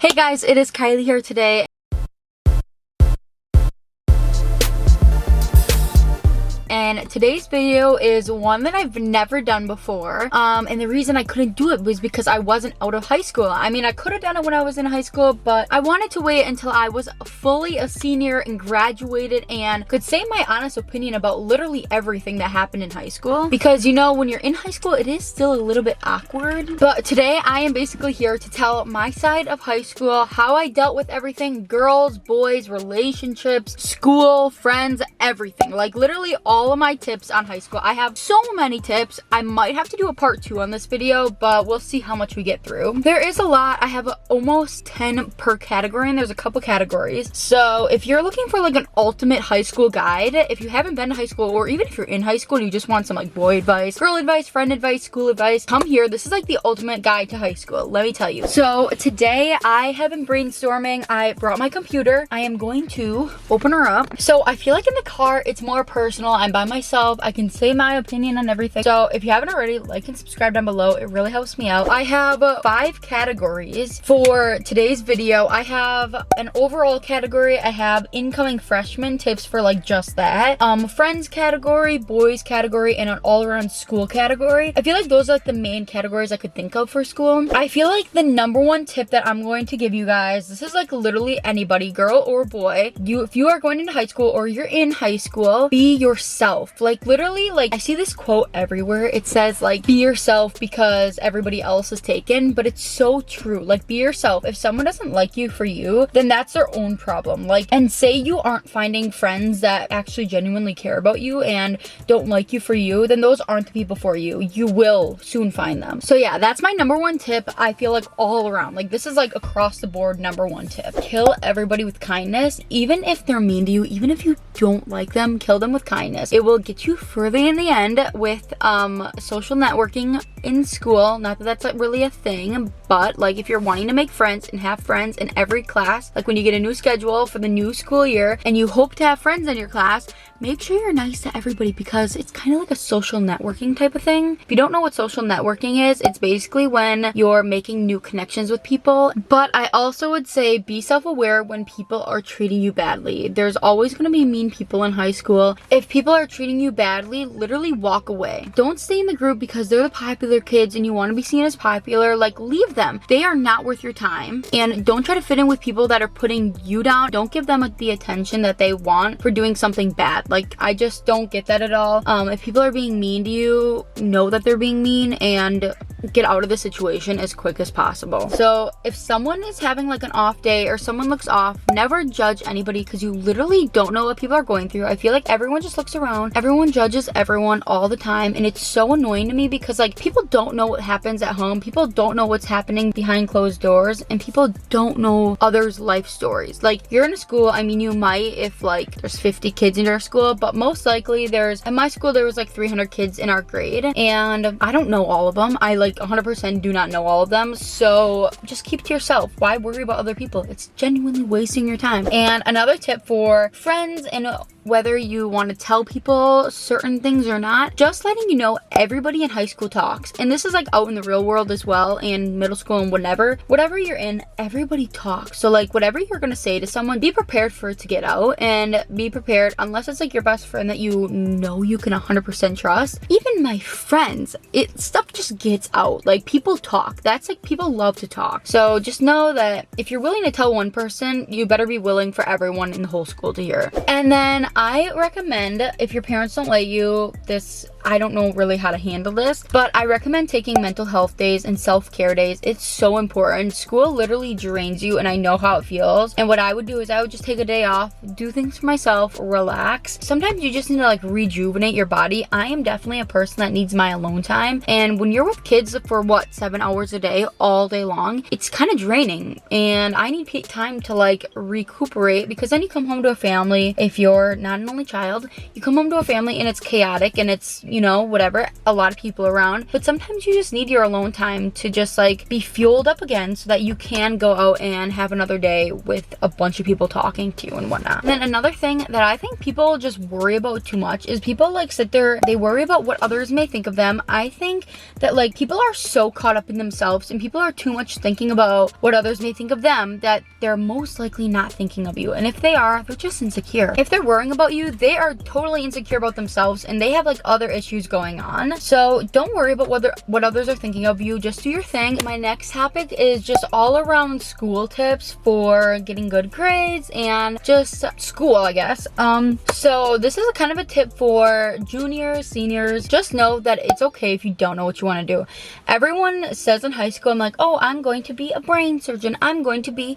Hey guys, it is Kylie here today. And today's video is one that I've never done before. And the reason I couldn't do it was because I wasn't out of high school. I mean, I could have done it when I was in high school, but I wanted to wait until I was fully a senior and graduated and could say my honest opinion about literally everything that happened in high school. Because, you know, when you're in high school, it is still a little bit awkward. But today I am basically here to tell my side of high school, how I dealt with everything, girls, boys, relationships, school, friends, everything. Like literally all of my tips on high school. I have so many tips. I might have to do a part 2 on this video, but we'll see how much we get through. There is a lot. I have almost 10 per category, and there's a couple categories. So if you're looking for like an ultimate high school guide, if you haven't been to high school, or even if you're in high school and you just want some like boy advice, girl advice, friend advice, school advice, come here. This is like the ultimate guide to high school, let me tell you. So today I have been brainstorming. I brought my computer. I am going to open her up. So I feel like in the car it's more personal. I'm by myself. I can say my opinion on everything. So if you haven't already, like and subscribe down below. It really helps me out. I have 5 categories for today's video. I have an overall category. I have incoming freshman tips for like just that. Friends category, boys category, and an all-around school category. I feel like those are like the main categories I could think of for school. I feel like the number one tip that I'm going to give you guys, this is like literally anybody, girl or boy, if you are going into high school or you're in high school, be yourself. Like literally, like I see this quote everywhere. It says like, be yourself because everybody else is taken, but it's so true. Like be yourself. If someone doesn't like you for you, then that's their own problem. Like, and say you aren't finding friends that actually genuinely care about you and don't like you for you, then those aren't the people for you. You will soon find them. So yeah, that's my number one tip. I feel like all around, like this is like across the board number one tip. Kill everybody with kindness. Even if they're mean to you, even if you don't like them, kill them with kindness. It will get you further in the end with social networking in school. Not that that's really a thing, but like if you're wanting to make friends and have friends in every class, like when you get a new schedule for the new school year and you hope to have friends in your class, make sure you're nice to everybody because it's kind of like a social networking type of thing. If you don't know what social networking is, it's basically when you're making new connections with people. But I also would say be self-aware when people are treating you badly. There's always going to be mean people in high school. If people are treating you badly, literally walk away. Don't stay in the group because they're the popular kids and you want to be seen as popular. Like leave them. They are not worth your time. And don't try to fit in with people that are putting you down. Don't give them the attention that they want for doing something bad. Like I just don't get that at all. If people are being mean to you, know that they're being mean and get out of the situation as quick as possible. So if someone is having like an off day or someone looks off, never judge anybody because you literally don't know what people are going through. I feel like everyone just looks around. Everyone judges everyone all the time, and it's so annoying to me because like people don't know what happens at home. People don't know what's happening behind closed doors, and people don't know others' life stories. Like you're in a school, I mean you might if like there's 50 kids in your school, but most likely in my school there was like 300 kids in our grade, and I don't know all of them. I like 100% do not know all of them, so just keep it to yourself. Why worry about other people? It's genuinely wasting your time. And another tip for friends, and whether you want to tell people certain things or not, just letting you know, everybody in high school talks, and this is like out in the real world as well, and middle school and whatever you're in, everybody talks. So like whatever you're gonna say to someone, be prepared for it to get out, and be prepared unless it's like your best friend that you know you can 100% trust. Even my friends, stuff just gets out. Like people talk. That's like, people love to talk. So just know that if you're willing to tell one person, you better be willing for everyone in the whole school to hear. And then I recommend, if your parents don't let you, I don't know really how to handle this, but I recommend taking mental health days and self-care days. It's so important. School literally drains you, and I know how it feels. And what I would do is I would just take a day off, do things for myself, relax. Sometimes you just need to like rejuvenate your body. I am definitely a person that needs my alone time, and when you're with kids for what, 7 hours a day all day long, it's kind of draining, and I need time to like recuperate, because then you come home to a family. If you're not an only child, you come home to a family and it's chaotic and it's you know, whatever, a lot of people around, but sometimes you just need your alone time to just like be fueled up again so that you can go out and have another day with a bunch of people talking to you and whatnot. And then another thing that I think people just worry about too much is people like sit there, they worry about what others may think of them. I think that like people are so caught up in themselves and people are too much thinking about what others may think of them that they're most likely not thinking of you. And if they are, they're just insecure. If they're worrying about you, they are totally insecure about themselves and they have like other issues going on. So don't worry about what others are thinking of you. Just do your thing. My next topic is just all around school tips for getting good grades and just school, I guess. So this is a kind of a tip for juniors, seniors. Just know that it's okay if you don't know what you want to do. Everyone says in high school, I'm like, oh, I'm going to be a brain surgeon. I'm going to be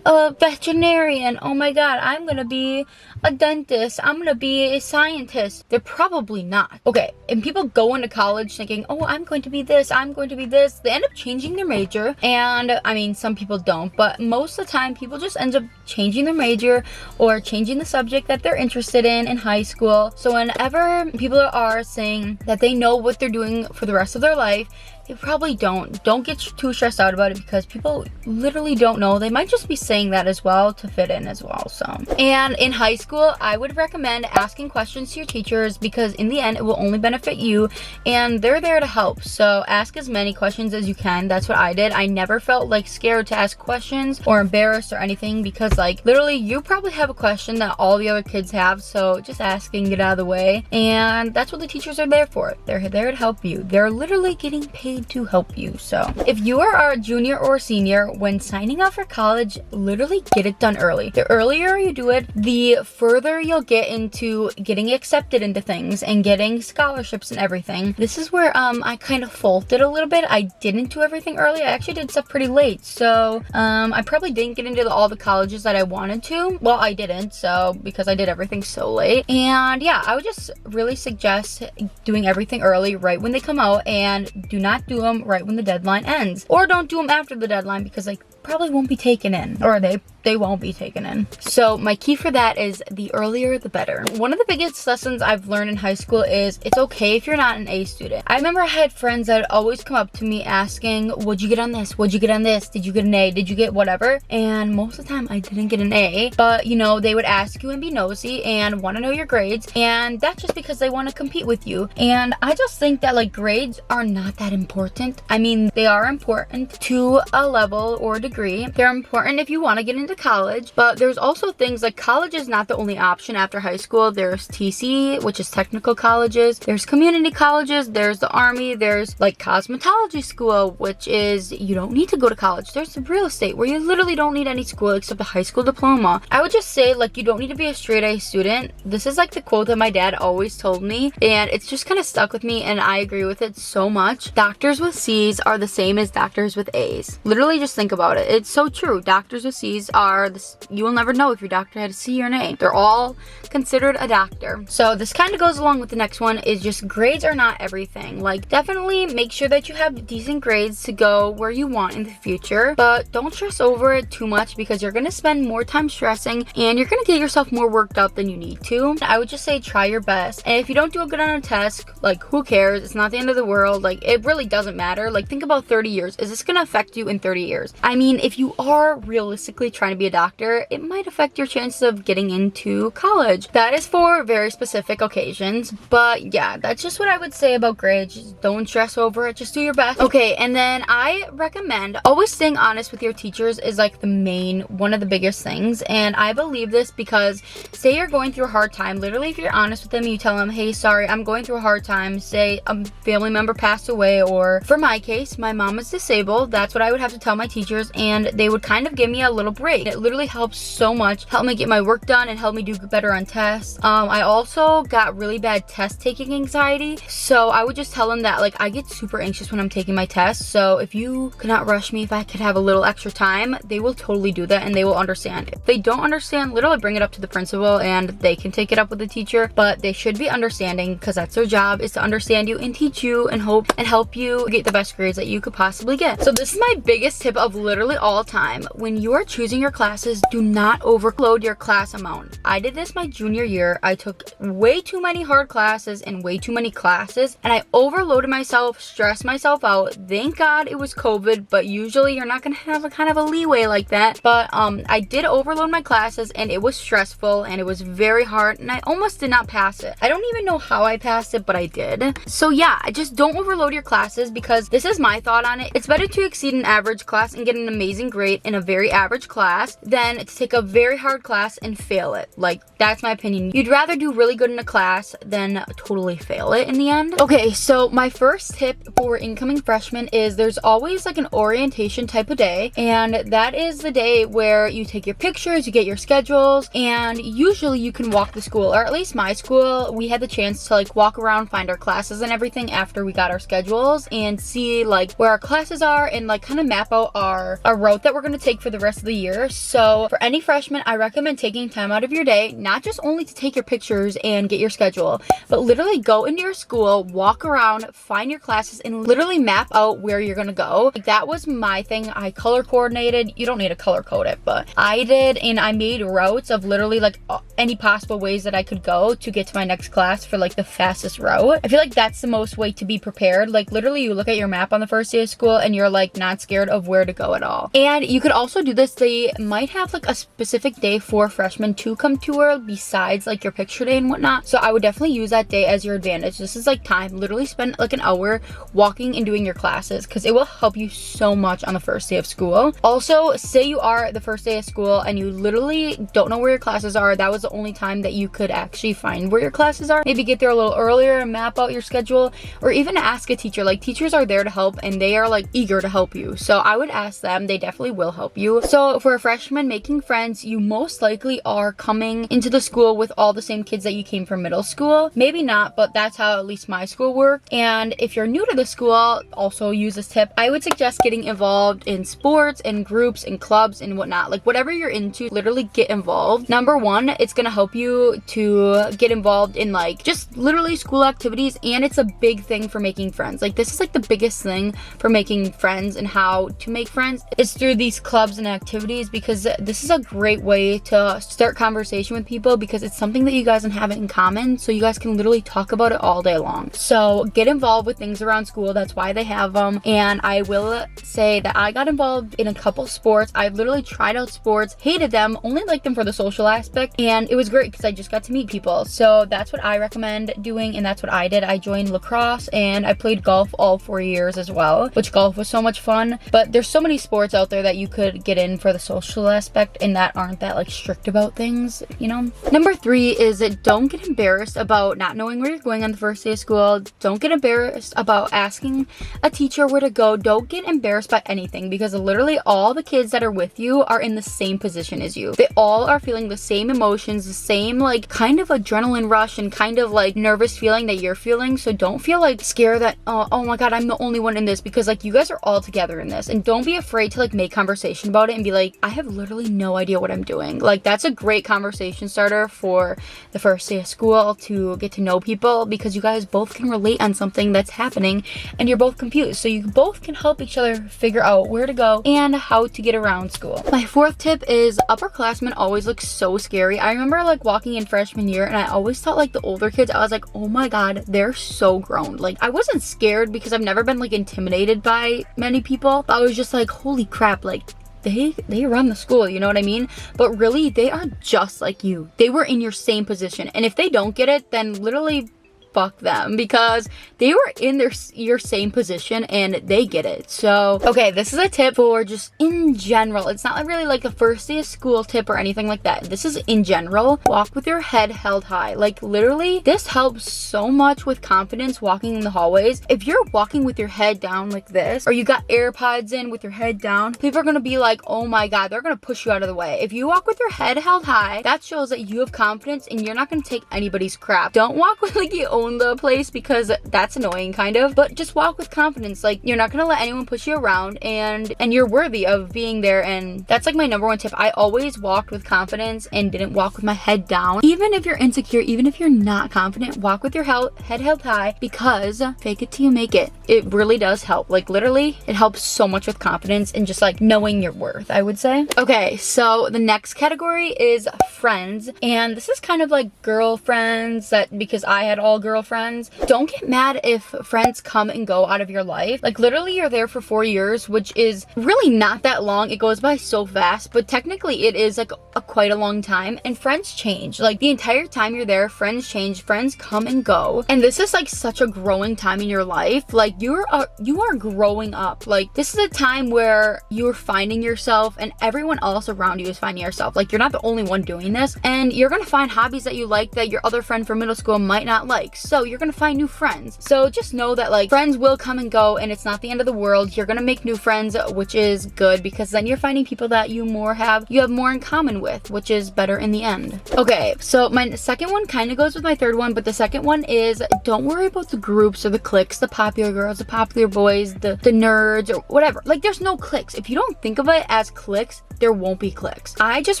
a veterinarian. Oh my god, I'm gonna be a dentist. I'm gonna be a scientist. They're probably not. Okay, and people go into college thinking, oh, I'm going to be this, I'm going to be this. They end up changing their major, and I mean, some people don't, but most of the time people just end up changing their major or changing the subject that they're interested in high school. So whenever people are saying that they know what they're doing for the rest of their life, they probably don't. Don't get too stressed out about it because people literally don't know. They might just be saying that as well to fit in as well. So, and in high school, I would recommend asking questions to your teachers because in the end, it will only benefit you and they're there to help. So ask as many questions as you can. That's what I did. I never felt like scared to ask questions or embarrassed or anything because like literally you probably have a question that all the other kids have. So just ask and get out of the way. And that's what the teachers are there for. They're there to help you. They're literally getting paid to help you. So if you are a junior or senior, when signing up for college, literally get it done early. The earlier you do it, the further you'll get into getting accepted into things and getting scholarships and everything. This is where I kind of faulted a little bit. I didn't do everything early. I actually did stuff pretty late. So I probably didn't get into all the colleges that I wanted to. Well, I didn't, so because I did everything so late. And yeah, I would just really suggest doing everything early, right when they come out, and do not do them right when the deadline ends, or don't do them after the deadline because like probably won't be taken in, or they won't be taken in. So my key for that is the earlier the better. One of the biggest lessons I've learned in high school is it's okay if you're not an A student. I remember I had friends that always come up to me asking, what'd you get on this? What'd you get on this? Did you get an A? Did you get whatever? And most of the time I didn't get an A, but you know, they would ask you and be nosy and want to know your grades, and that's just because they want to compete with you. And I just think that like grades are not that important. I mean, they are important to a level or degree. They're important if you want to get into college, but there's also things like college is not the only option after high school. There's TC, which is technical colleges, there's community colleges, there's the army, there's like cosmetology school, which is you don't need to go to college. There's real estate where you literally don't need any school except a high school diploma. I would just say like you don't need to be a straight A student. This is like the quote that my dad always told me, and it's just kind of stuck with me and I agree with it so much. Doctors with C's are the same as doctors with A's. Literally just think about it. It's so true. Doctors with C's are this, you will never know if your doctor had a C or an A. They're all considered a doctor. So this kind of goes along with the next one, is just grades are not everything. Like definitely make sure that you have decent grades to go where you want in the future, but don't stress over it too much because you're going to spend more time stressing and you're going to get yourself more worked up than you need to. I would just say try your best, and if you don't do a good on a test, like who cares? It's not the end of the world. Like it really doesn't matter. Like think about 30 years. Is this going to affect you in 30 years? I mean, if you are realistically trying to be a doctor, it might affect your chances of getting into college. That is for very specific occasions, but yeah, that's just what I would say about grades. Just don't stress over it. Just do your best. Okay, and then I recommend always staying honest with your teachers is like one of the biggest things, and I believe this because say you're going through a hard time, literally if you're honest with them, you tell them, hey, sorry, I'm going through a hard time. Say a family member passed away, or for my case, my mom is disabled. That's what I would have to tell my teachers, and they would kind of give me a little break. It literally helps so much, help me get my work done and help me do better on tests. I also got really bad test taking anxiety, so I would just tell them that like I get super anxious when I'm taking my tests, so if you could not rush me, if I could have a little extra time, they will totally do that and they will understand. If they don't understand, literally bring it up to the principal and they can take it up with the teacher, but they should be understanding because that's their job, is to understand you and teach you and help you get the best grades that you could possibly get. So this is my biggest tip of literally all time. When you are choosing your your classes, do not overload your class amount. I did this my junior year. I took way too many hard classes and way too many classes, and I overloaded myself, stressed myself out. Thank God it was COVID, but usually you're not gonna have a kind of a leeway like that. But I did overload my classes, and it was stressful, and it was very hard, and I almost did not pass it. I don't even know how I passed it, but I did. So yeah, just don't overload your classes, because this is my thought on it. It's better to exceed an average class and get an amazing grade in a very average class than to take a very hard class and fail it. Like, that's my opinion. You'd rather do really good in a class than totally fail it in the end. Okay, so my first tip for incoming freshmen is there's always like an orientation type of day, and that is the day where you take your pictures, you get your schedules, and usually you can walk the school, or at least my school, we had the chance to like walk around, find our classes and everything after we got our schedules, and see like where our classes are, and like kind of map out our route that we're going to take for the rest of the year. So for any freshman, I recommend taking time out of your day, not just only to take your pictures and get your schedule, but literally go into your school, walk around, find your classes, and literally map out where you're going to go. Like, that was my thing. I color coordinated. You don't need to color code it, but I did, and I made routes of literally like any possible ways that I could go to get to my next class for like the fastest route. I feel like that's the most way to be prepared. Like, literally you look at your map on the first day of school and you're like not scared of where to go at all. And you could also do this. They might have like a specific day for freshmen to come tour besides like your picture day and whatnot. So I would definitely use that day as your advantage. This is like time. Literally spend like an hour walking and doing your classes, because it will help you so much on the first day of school. Also, say you are the first day of school and you literally don't know where your classes are. That was the only time that you could actually find where your classes are. Maybe get there a little earlier and map out your schedule, or even ask a teacher. Like, teachers are there to help, and they are like eager to help you. So I would ask them. They definitely will help you. So for a freshman making friends, you most likely are coming into the school with all the same kids that you came from middle school. Maybe not, but that's how at least my school worked. And if you're new to the school, also use this tip. I would suggest getting involved in sports and groups and clubs and whatnot. Like, whatever you're into, literally get involved. Number one, it's gonna help you to get involved in like just literally school activities, and it's a big thing for making friends. Like, this is like the biggest thing for making friends, and how to make friends is through these clubs and activities, because this is a great way to start conversation with people, because it's something that you guys can have in common, so you guys can literally talk about it all day long. So get involved with things around school. That's why they have them. And I will say that I got involved in a couple sports. I literally tried out sports, hated them, only liked them for the social aspect, and it was great because I just got to meet people. So that's what I recommend doing, and that's what I did. I joined lacrosse, and I played golf all 4 years as well, which golf was so much fun. But there's so many sports out there that you could get in for the social aspect and that aren't that like strict about things, you know. Number 3 is that don't get embarrassed about not knowing where you're going on the first day of school. Don't get embarrassed about asking a teacher where to go. Don't get embarrassed by anything, because literally all the kids that are with you are in the same position as you. They all are feeling the same emotions, the same like kind of adrenaline rush and kind of like nervous feeling that you're feeling. So don't feel like scared that oh my god, I'm the only one in this, because like you guys are all together in this. And don't be afraid to like make conversation about it and be like, I have literally no idea what I'm doing. Like, that's a great conversation starter for the first day of school, to get to know people, because you guys both can relate on something that's happening and you're both confused. So you both can help each other figure out where to go and how to get around school. My 4th tip is upperclassmen always look so scary. I remember like walking in freshman year, and I always thought like the older kids, I was like, oh my god, they're so grown. Like, I wasn't scared because I've never been like intimidated by many people, but I was just like, holy crap, like they run the school, you know what I mean? But really, they are just like you. They were in your same position, and if they don't get it, then literally fuck them, because they were in your same position and they get it. So okay, this is a tip for just in general. It's not really like a first day of school tip or anything like that. This is in general. Walk with your head held high. Like, literally, this helps so much with confidence walking in the hallways. If you're walking with your head down like this, or you got AirPods in with your head down, people are gonna be like, oh my god, they're gonna push you out of the way. If you walk with your head held high, that shows that you have confidence and you're not gonna take anybody's crap. Don't walk with like you own own the place because that's annoying kind of, but just walk with confidence. Like, you're not gonna let anyone push you around, and you're worthy of being there. And that's like my number one tip. I always walked with confidence and didn't walk with my head down. Even if you're insecure, even if you're not confident, walk with your head held high, because fake it till you make it. It really does help. Like, literally, it helps so much with confidence and just like knowing your worth, I would say. Okay, so the next category is friends, and this is kind of like girlfriends, that because I had all girlfriends. Don't get mad if friends come and go out of your life. Like, literally, you're there for 4 years, which is really not that long. It goes by so fast, but technically it is like quite a long time. And friends change. Like, the entire time you're there, friends change, friends come and go, and this is like such a growing time in your life. Like, you are growing up. Like, this is a time where you're finding yourself, and everyone else around you is finding yourself. Like, you're not the only one doing this, and you're gonna find hobbies that you like that your other friend from middle school might not like. So you're gonna find new friends. So just know that like friends will come and go, and it's not the end of the world. You're gonna make new friends, which is good, because then you're finding people that you have more in common with, which is better in the end. Okay, so my second one kind of goes with my third one, but the second one is don't worry about the groups or the cliques, the popular girls, the popular boys, the nerds, or whatever. Like, there's no cliques. If you don't think of it as cliques, there won't be cliques. I just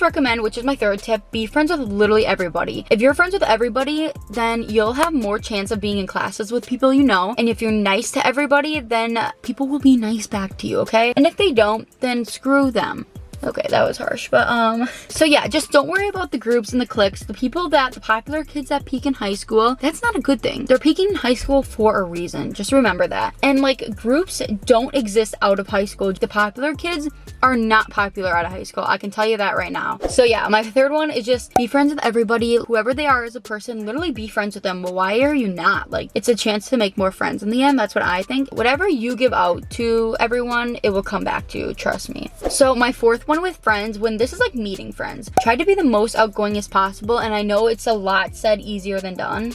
recommend, which is my third tip, be friends with literally everybody. If you're friends with everybody, then you'll have more chance of being in classes with people you know. And if you're nice to everybody, then people will be nice back to you, okay? And if they don't, then screw them. Okay, that was harsh, but so yeah, just don't worry about the groups and the cliques. The popular kids that peak in high school, that's not a good thing. They're peaking in high school for a reason. Just remember that. And like, groups don't exist out of high school. The popular kids are not popular out of high school. I can tell you that right now. So yeah, my third one is just be friends with everybody. Whoever they are as a person, literally be friends with them. Well, why are you not? Like, it's a chance to make more friends. In the end, that's what I think. Whatever you give out to everyone, it will come back to you. Trust me. So my fourth one with friends, when this is like meeting friends, try to be the most outgoing as possible. And I know it's a lot said, easier than done.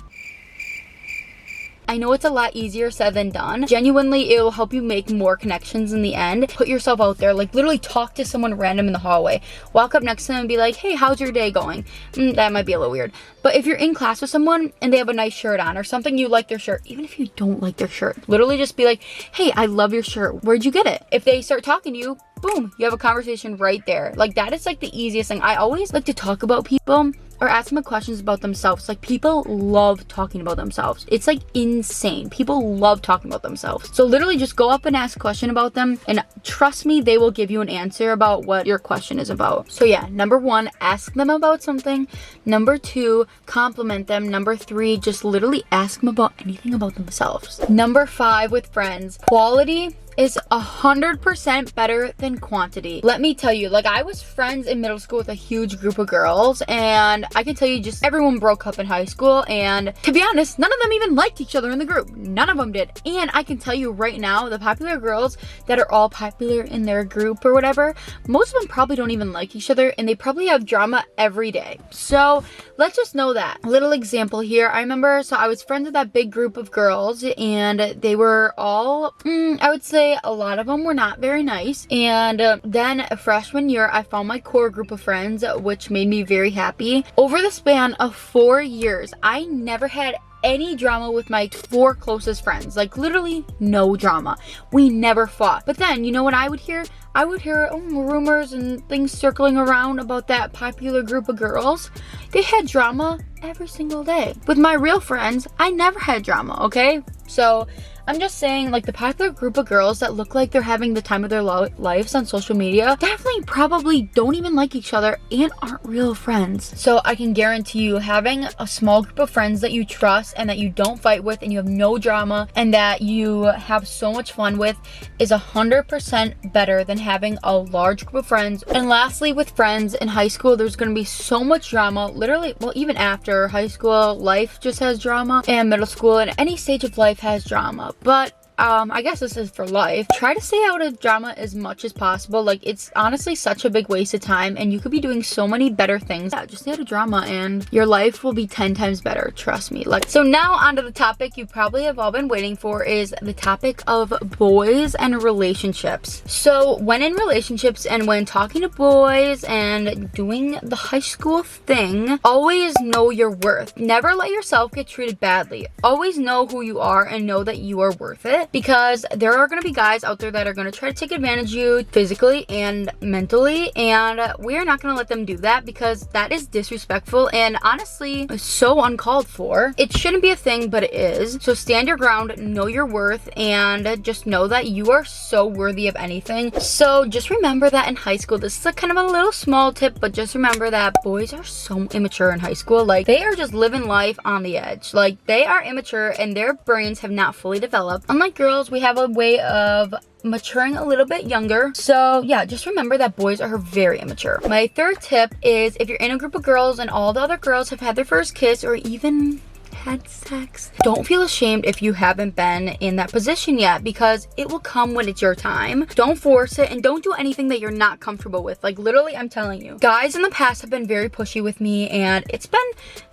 I know it's a lot easier said than done. Genuinely, it will help you make more connections in the end. Put yourself out there. Like, literally talk to someone random in the hallway. Walk up next to them and be like, hey, how's your day going? That might be a little weird. But if you're in class with someone and they have a nice shirt on or something, you like their shirt, even if you don't like their shirt, literally just be like, hey, I love your shirt. Where'd you get it? If they start talking to you, boom, you have a conversation right there. Like, that is like the easiest thing. I always like to talk about people or ask them questions about themselves. Like, people love talking about themselves. It's like insane. People love talking about themselves. So literally just go up and ask a question about them, and trust me, they will give you an answer about what your question is about. So yeah, number 1, ask them about something. Number 2, compliment them. Number 3, just literally ask them about anything about themselves. Number 5 with friends, quality is 100% better than quantity. Let me tell you, like, I was friends in middle school with a huge group of girls, and I can tell you, just everyone broke up in high school, and to be honest, none of them even liked each other in the group. None of them did. And I can tell you right now, the popular girls that are all popular in their group or whatever, most of them probably don't even like each other, and they probably have drama every day. So let's just know that. A little example here. I remember, so I was friends with that big group of girls, and they were all, I would say, a lot of them were not very nice. And then freshman year, I found my core group of friends, which made me very happy. Over the span of 4 years, I never had any drama with my 4 closest friends. Like, literally no drama. We never fought. But then, you know what I would hear? I would hear rumors and things circling around about that popular group of girls. They had drama every single day. With my real friends, I never had drama, okay? So I'm just saying, like, the popular group of girls that look like they're having the time of their lives on social media definitely probably don't even like each other and aren't real friends. So I can guarantee you, having a small group of friends that you trust and that you don't fight with and you have no drama and that you have so much fun with is 100% better than having a large group of friends. And lastly, with friends in high school, there's going to be so much drama. Literally, well, even after high school, life just has drama, and middle school and any stage of life has drama. But I guess this is for life. Try to stay out of drama as much as possible. Like, it's honestly such a big waste of time and you could be doing so many better things. Yeah, just stay out of drama and your life will be 10 times better, trust me. Like, so now onto the topic you probably have all been waiting for, is the topic of boys and relationships. So when in relationships and when talking to boys and doing the high school thing, always know your worth. Never let yourself get treated badly. Always know who you are and know that you are worth it, because there are going to be guys out there that are going to try to take advantage of you physically and mentally, and we are not going to let them do that, because that is disrespectful and honestly so uncalled for. It shouldn't be a thing, but it is. So stand your ground, know your worth, and just know that you are so worthy of anything. So just remember that in high school, this is a kind of a little small tip, but just remember that boys are so immature in high school. Like, they are just living life on the edge. Like, they are immature and their brains have not fully developed. Unlike girls, we have a way of maturing a little bit younger. So yeah, just remember that boys are very immature. My third tip is, if you're in a group of girls and all the other girls have had their first kiss or even had sex, don't feel ashamed if you haven't been in that position yet, because it will come when it's your time. Don't force it and don't do anything that you're not comfortable with. Like, literally, I'm telling you, guys in the past have been very pushy with me and it's been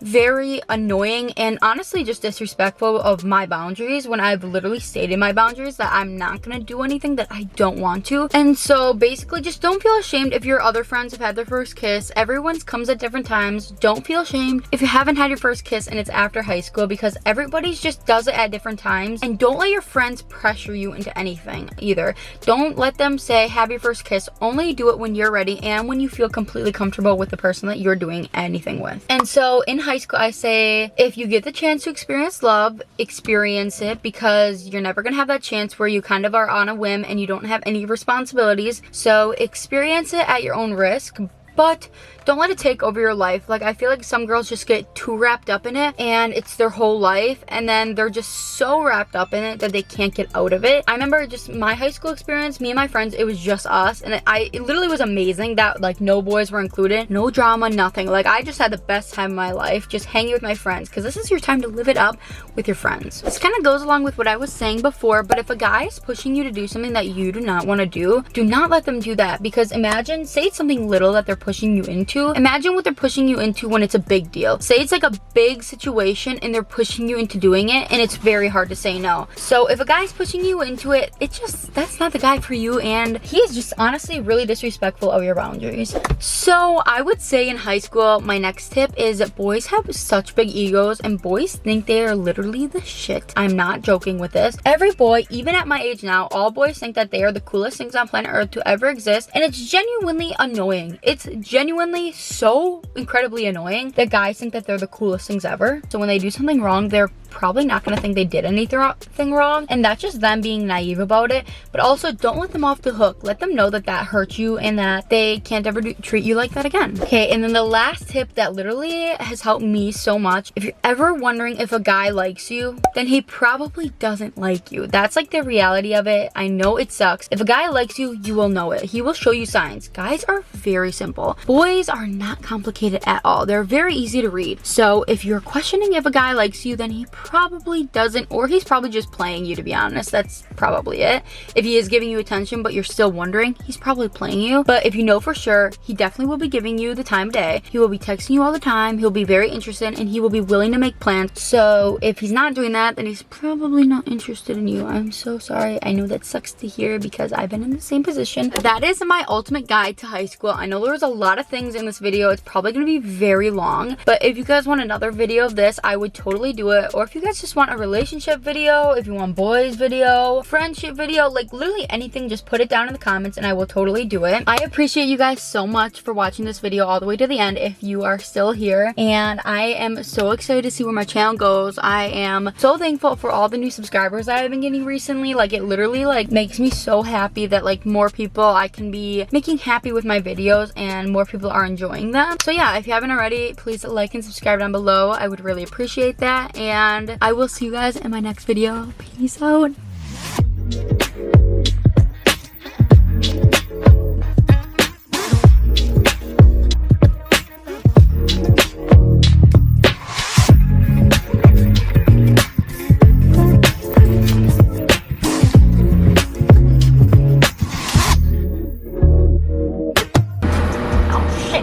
very annoying and honestly just disrespectful of my boundaries, when I've literally stated my boundaries that I'm not gonna do anything that I don't want to. And so basically, just don't feel ashamed if your other friends have had their first kiss. Everyone's comes at different times. Don't feel ashamed if you haven't had your first kiss and it's after high school, because everybody's just does it at different times. And don't let your friends pressure you into anything either. Don't let them say have your first kiss. Only do it when you're ready and when you feel completely comfortable with the person that you're doing anything with. And so in high school, I say, if you get the chance to experience love, experience it, because you're never gonna have that chance where you kind of are on a whim and you don't have any responsibilities. So experience it at your own risk, but don't let it take over your life. Like, I feel like some girls just get too wrapped up in it and it's their whole life, and then they're just so wrapped up in it that they can't get out of it. I remember just my high school experience, me and my friends, it was just us, and it literally was amazing that like no boys were included, no drama, nothing. Like, I just had the best time of my life just hanging with my friends, because this is your time to live it up with your friends. This kind of goes along with what I was saying before, but if a guy is pushing you to do something that you do not want to do not let them do that. Because imagine, say it's something little that they're pushing you into. Imagine what they're pushing you into when it's a big deal. Say it's like a big situation and they're pushing you into doing it, and it's very hard to say no. So if a guy's pushing you into it, that's not the guy for you, and he is just honestly really disrespectful of your boundaries. So I would say in high school, my next tip is that boys have such big egos and boys think they are literally the shit. I'm not joking with this. Every boy, even at my age now, all boys think that they are the coolest things on planet Earth to ever exist, and it's genuinely annoying. It's genuinely so incredibly annoying that guys think that they're the coolest things ever. So when they do something wrong, they're probably not gonna think they did anything wrong, and that's just them being naive about it. But also, don't let them off the hook. Let them know that that hurt you and that they can't ever treat you like that again. Okay, and then the last tip that literally has helped me so much, if you're ever wondering if a guy likes you, then he probably doesn't like you. That's like the reality of it. I know it sucks. If a guy likes you, you will know it. He will show you signs. Guys are very simple. Boys are not complicated at all. They're very easy to read. So if you're questioning if a guy likes you, then he probably doesn't, or he's probably just playing you, to be honest. That's probably it. If he is giving you attention but you're still wondering, he's probably playing you. But if you know for sure, he definitely will be giving you the time of day. He will be texting you all the time. He'll be very interested and he will be willing to make plans. So if he's not doing that, then he's probably not interested in you. I'm so sorry. I know that sucks to hear because I've been in the same position. That is my ultimate guide to high school. I know there was a lot of things in this video. It's probably going to be very long, but if you guys want another video of this, I would totally do it. Or if you guys just want a relationship video, if you want boys video, friendship video, like literally anything, just put it down in the comments and I will totally do it. I appreciate you guys so much for watching this video all the way to the end if you are still here, and I am so excited to see where my channel goes. I am so thankful for all the new subscribers I have been getting recently. Like, it literally like makes me so happy that like more people I can be making happy with my videos and more people are enjoying them. So yeah, if you haven't already, please like and subscribe down below. I would really appreciate that, and I will see you guys in my next video. Peace out.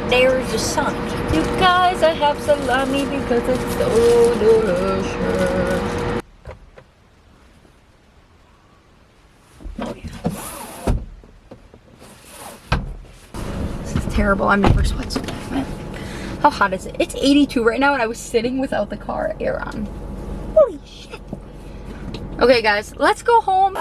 there's the sun. You guys, I have salami because it's so delicious. Oh yeah. This is terrible. I've never sweat so bad, man. How hot is it? It's 82 right now and I was sitting without the car air on. Holy shit. Okay guys, let's go home.